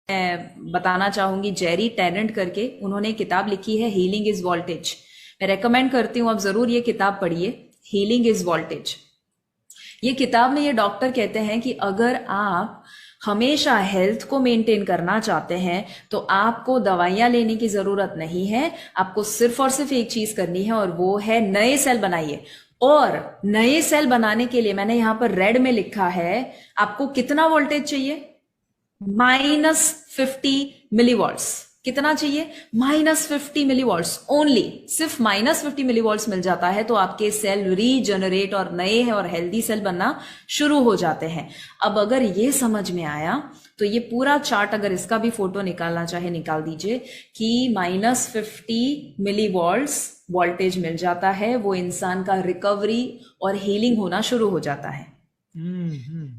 मैं बताना चाहूंगी, जेरी टेनेंट करके उन्होंने किताब लिखी है हीलिंग इज वोल्टेज। मैं रेकमेंड करती हूँ आप जरूर ये किताब पढ़िए, हीलिंग इज वोल्टेज। ये किताब में ये डॉक्टर कहते हैं कि अगर आप हमेशा हेल्थ को मेंटेन करना चाहते हैं तो आपको दवाइयां लेने की जरूरत नहीं है, आपको सिर्फ और सिर्फ एक चीज करनी है और वो है नए सेल बनाइए। और नए सेल बनाने के लिए मैंने यहां पर रेड में लिखा है, आपको कितना वोल्टेज चाहिए? -50 मिलीवॉट्स। कितना चाहिए? -50 मिलीवॉट्स ओनली। सिर्फ -50 मिलीवॉट्स मिल जाता है तो आपके सेल रीजनरेट और नए हैं और हेल्दी सेल बनना शुरू हो जाते हैं। अब अगर ये समझ में आया तो ये पूरा चार्ट, अगर इसका भी फोटो निकालना चाहे निकाल दीजिए, कि -50 मिलीवॉट्स वोल्टेज मिल जाता है, वो इंसान का रिकवरी और हीलिंग होना शुरू हो जाता है। हम्म।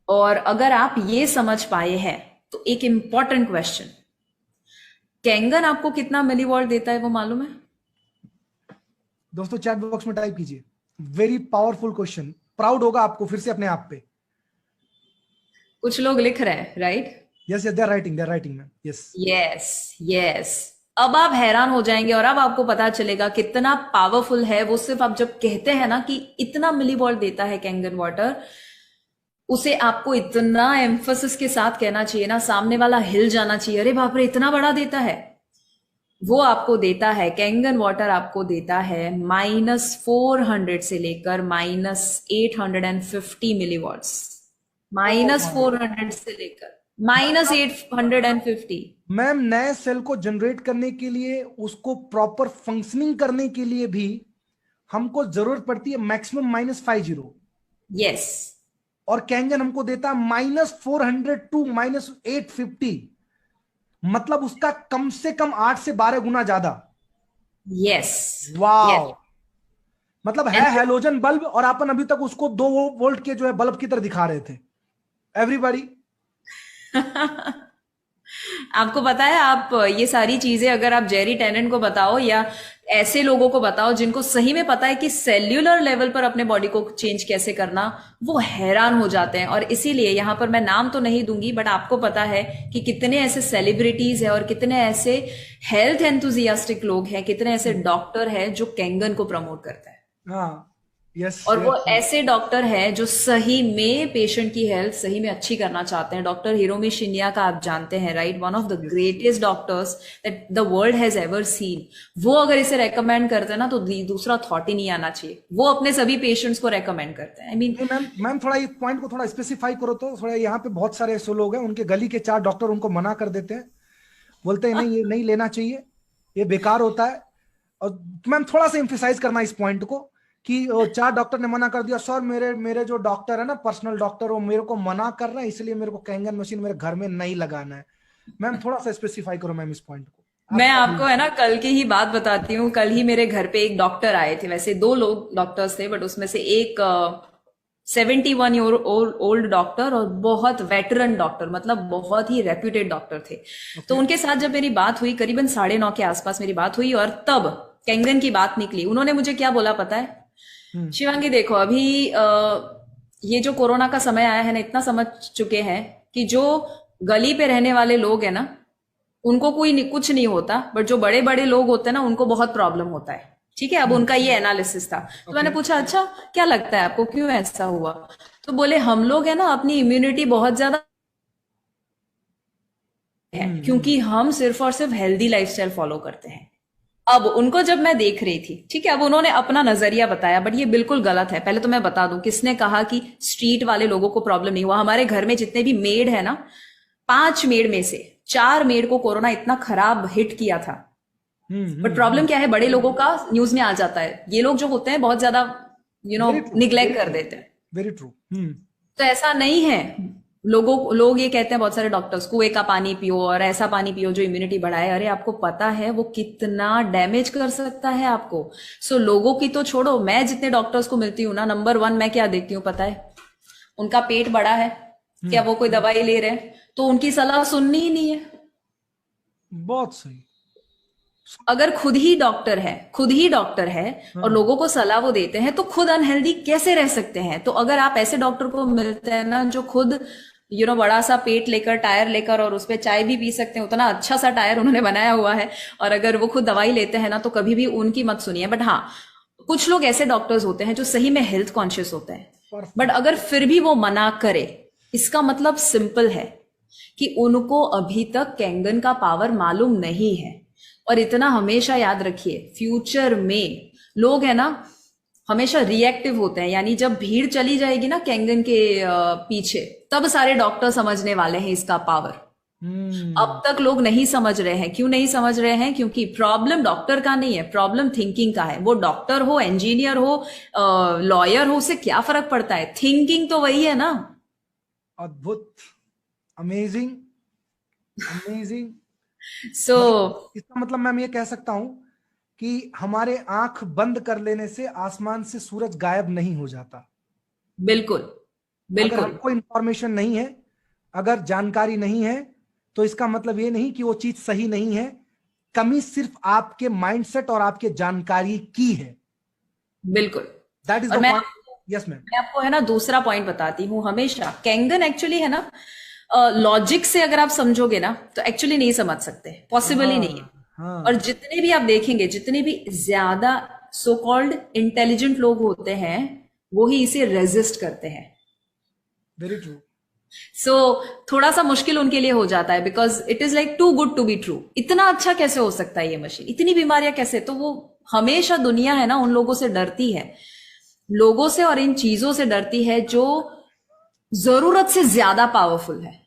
और अगर आप ये समझ पाए हैं तो एक इंपॉर्टेंट क्वेश्चन, कैंगन आपको कितना मिलीवॉल्ट देता है वो मालूम है? दोस्तों चैट बॉक्स में टाइप कीजिए, वेरी पावरफुल क्वेश्चन, प्राउड होगा आपको फिर से अपने आप पे। कुछ लोग लिख रहे हैं, right? Yes yes, they are writing ma'am, yes. Yes yes. अब आप हैरान हो जाएंगे और अब आपको पता चलेगा कितना पावरफुल है वो। सिर्फ आप जब कहते हैं ना कि इतना मिलीवॉल्ट देता है कैंगन वाटर, उसे आपको इतना एम्फोसिस के साथ कहना चाहिए ना, सामने वाला हिल जाना चाहिए, अरे बाप रे इतना बड़ा देता है। वो आपको देता है, कैंगन वाटर आपको देता है -400 से लेकर -850 मिलीवॉट्स। -400 से लेकर -850। मैम नए सेल को जनरेट करने के लिए, उसको प्रॉपर फंक्शनिंग करने के लिए भी हमको जरूरत पड़ती है मैक्सिमम -50। यस। और कैंगन हमको देता है -400 टू -850, मतलब उसका कम से कम 8 से 12 गुना ज्यादा। यस। वाओ। यस। मतलब है हैलोजन बल्ब और अपन अभी तक उसको 2 वोल्ट के जो है बल्ब की तरह दिखा रहे थे। एवरीबॉडी। आपको पता है, आप ये सारी चीजें अगर आप जेरी टेनेंट को बताओ या ऐसे लोगों को बताओ जिनको सही में पता है कि सेल्यूलर लेवल पर अपने बॉडी को चेंज कैसे करना, वो हैरान हो जाते हैं। और इसीलिए यहां पर मैं नाम तो नहीं दूंगी, बट आपको पता है कि कितने ऐसे सेलिब्रिटीज हैं और कितने ऐसे हेल्थ एंथुजियास्टिक लोग हैं, कितने ऐसे डॉक्टर हैं जो कैंगन को प्रमोट करते हैं। हाँ। यस और वो यस। ऐसे डॉक्टर हैं जो सही में पेशेंट की हेल्थ सही में अच्छी करना चाहते हैं। डॉक्टर हिरोमी शिन्या का आप जानते हैं, right? One of the greatest doctors that the world has ever seen. वो अगर इसे रेकमेंड करते हैं ना तो दूसरा थॉट ही नहीं आना चाहिए। वो अपने सभी पेशेंट्स को रेकमेंड करते हैं। आई मीन मैम मैम थोड़ा इस पॉइंट को थोड़ा स्पेसिफाई करो तो थोड़ा। यहाँ पे बहुत सारे ऐसे लोग हैं, उनके गली के 4 डॉक्टर उनको मना कर देते हैं, बोलते हैं नहीं ये नहीं लेना चाहिए, ये बेकार होता है। और मैम थोड़ा सा एम्फेसाइज करना इस पॉइंट को कि वो 4 डॉक्टर ने मना कर दिया, सर मेरे मेरे जो डॉक्टर है ना, पर्सनल डॉक्टर, वो मेरे को मना कर रहा है, इसलिए मेरे को कैंगन मशीन मेरे घर में नहीं लगाना है। मैम थोड़ा सा स्पेसिफाई करो मैम इस पॉइंट को, मैं आपका आपको view। है ना कल की ही बात बताती हूँ। कल ही मेरे घर पे एक डॉक्टर आए थे, वैसे 2 लोग डॉक्टर्स थे, बट उसमें से एक 71 ईयर ओल्ड डॉक्टर और बहुत वेटरन डॉक्टर, मतलब बहुत ही रेप्यूटेड डॉक्टर थे। तो ओके। उनके साथ जब मेरी बात हुई, करीबन 9:30 के आसपास मेरी बात हुई, और तब कैंगन की बात निकली। उन्होंने मुझे क्या बोला पता है? हम्म शिवांगी देखो, अभी ये जो कोरोना का समय आया है ना, इतना समझ चुके हैं कि जो गली पे रहने वाले लोग हैं ना, उनको कुछ नहीं होता, बट जो बड़े बड़े लोग होते हैं ना, उनको बहुत प्रॉब्लम होता है। ठीक है, अब हम्म। उनका ये एनालिसिस था। तो मैंने ओके। पूछा, अच्छा क्या लगता है आपको, क्यों ऐसा हुआ? तो बोले, हम लोग है ना अपनी इम्यूनिटी बहुत ज्यादा है, हम्म। क्योंकि हम सिर्फ और सिर्फ हेल्दी लाइफस्टाइल फॉलो करते हैं। अब उनको जब मैं देख रही थी, ठीक है, अब उन्होंने अपना नजरिया बताया, बट ये बिल्कुल गलत है। पहले तो मैं बता दूं, किसने कहा कि स्ट्रीट वाले लोगों को प्रॉब्लम नहीं हुआ? हमारे घर में जितने भी मेड है ना, 5 मेड में से 4 मेड को कोरोना इतना खराब हिट किया था। बट प्रॉब्लम क्या है, बड़े लोगों का न्यूज में आ जाता है, ये लोग जो होते हैं बहुत ज्यादा वेरी ट्रू, निग्लेक्ट वेरी कर ट्रू, देते हैं। Very true. तो ऐसा नहीं है। लोग ये कहते हैं, बहुत सारे डॉक्टर्स, कुएं का पानी पियो और ऐसा पानी पियो जो इम्यूनिटी बढ़ाए। अरे आपको पता है वो कितना डैमेज कर सकता है आपको? सो लोगों की तो छोड़ो, मैं जितने डॉक्टर्स को मिलती हूँ ना, नंबर 1 मैं क्या देखती हूँ पता है? उनका पेट बड़ा है क्या, वो कोई दवाई ले रहे हैं? तो उनकी सलाह सुननी ही नहीं है। बहुत सही। अगर खुद ही डॉक्टर है और हाँ। लोगों को सलाह वो देते हैं, तो खुद अनहेल्दी कैसे रह सकते हैं? तो अगर आप ऐसे डॉक्टर को मिलते हैं ना जो खुद बड़ा सा पेट लेकर, टायर लेकर, और उस पे चाय भी पी सकते हैं, उतना अच्छा सा टायर उन्होंने बनाया हुआ है। और अगर वो खुद दवाई लेते हैं ना, तो कभी भी उनकी मत सुनिए। बट हाँ, कुछ लोग ऐसे डॉक्टर्स होते हैं जो सही में हेल्थ कॉन्शियस होते हैं, बट अगर फिर भी वो मना करे, इसका मतलब सिंपल है कि उनको अभी तक कैंगन का पावर मालूम नहीं है। और इतना हमेशा याद रखिए, फ्यूचर में लोग है ना हमेशा रिएक्टिव होते हैं, यानी जब भीड़ चली जाएगी ना कैंगन के पीछे, तब सारे डॉक्टर समझने वाले हैं इसका पावर। अब तक लोग नहीं समझ रहे हैं। क्यों नहीं समझ रहे हैं? क्योंकि प्रॉब्लम डॉक्टर का नहीं है, प्रॉब्लम थिंकिंग का है। वो डॉक्टर हो, इंजीनियर हो, लॉयर हो, उससे क्या फर्क पड़ता है? थिंकिंग तो वही है ना। अद्भुत, अमेजिंग, अमेजिंग। सो इसका मतलब मैम ये कह सकता हूं कि हमारे आंख बंद कर लेने से आसमान से सूरज गायब नहीं हो जाता। बिल्कुल अगर बिल्कुल हमको इंफॉर्मेशन नहीं है, अगर जानकारी नहीं है, तो इसका मतलब ये नहीं कि वो चीज सही नहीं है। कमी सिर्फ आपके माइंडसेट और आपके जानकारी की है। बिल्कुल। दैट इज और द पॉइंट। Yes ma'am. मैं आपको है ना दूसरा पॉइंट बताती हूँ। हमेशा कैंगन एक्चुअली है ना, लॉजिक से अगर आप समझोगे ना, तो एक्चुअली नहीं समझ सकते, पॉसिबल ही नहीं है। और हाँ, जितने भी आप देखेंगे, जितने भी ज्यादा सो कॉल्ड इंटेलिजेंट लोग होते हैं, वो ही इसे रेजिस्ट करते हैं। Very true. सो थोड़ा सा मुश्किल उनके लिए हो जाता है, because it is like too good to be true. इतना अच्छा कैसे हो सकता है ये मशीन, इतनी बीमारियां कैसे? तो वो हमेशा दुनिया है ना उन लोगों से डरती है, लोगों से और इन चीजों से डरती है जो जरूरत से ज्यादा पावरफुल है।